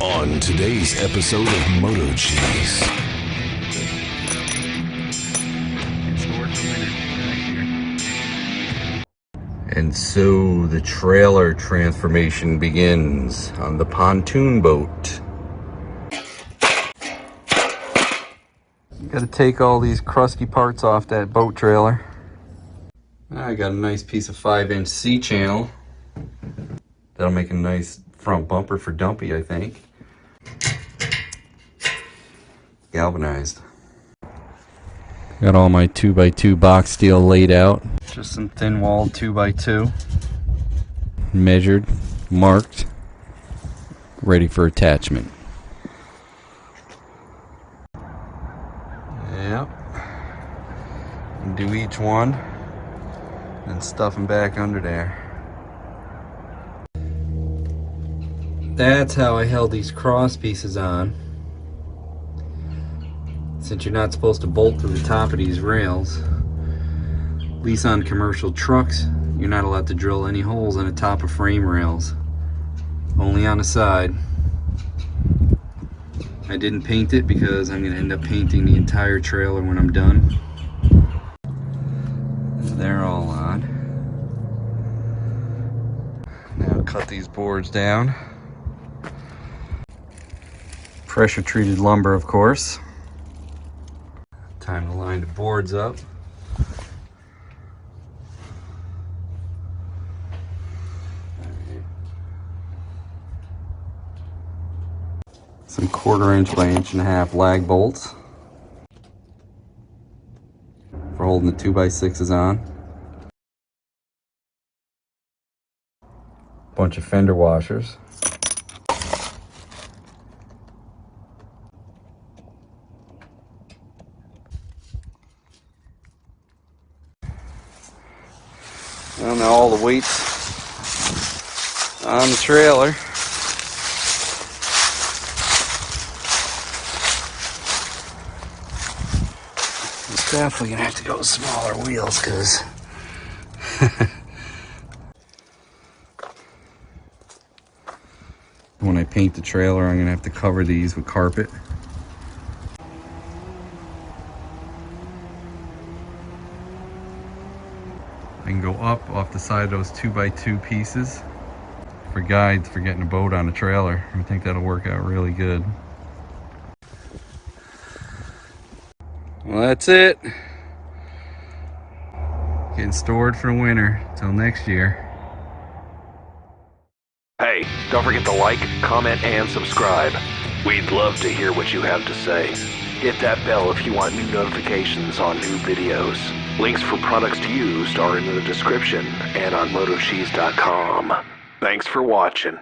On today's episode of MotoCheez. And so the trailer transformation begins on the pontoon boat. You gotta take all these crusty parts off that boat trailer. I got a nice piece of 5-inch C-channel. That'll make a nice front bumper for Dumpy, I think. Galvanized. Got all my 2x2 box steel laid out. Just some thin-walled 2x2. Measured, marked, ready for attachment. Yep. Do each one and stuff them back under there. That's how I held these cross pieces on. Since you're not supposed to bolt to the top of these rails, at least on commercial trucks, you're not allowed to drill any holes in the top of frame rails. Only on the side. I didn't paint it because I'm going to end up painting the entire trailer when I'm done. They're all on. Now cut these boards down. Pressure treated lumber, of course. Time to line the boards up. Some 1/4 inch by 1.5 inch lag bolts for holding the 2x6s on. Bunch of fender washers. Well, now all the weight's on the trailer. It's definitely gonna have to go with smaller wheels because when I paint the trailer, I'm gonna have to cover these with carpet. I can go up off the side of those 2x2 pieces for guides for getting a boat on a trailer. I think that'll work out really good. Well, that's it. Getting stored for the winter till next year. Hey, don't forget to like, comment, and subscribe. We'd love to hear what you have to say. Hit that bell if you want new notifications on new videos. Links for products to use are in the description and on MotoCheez.com. Thanks for watching.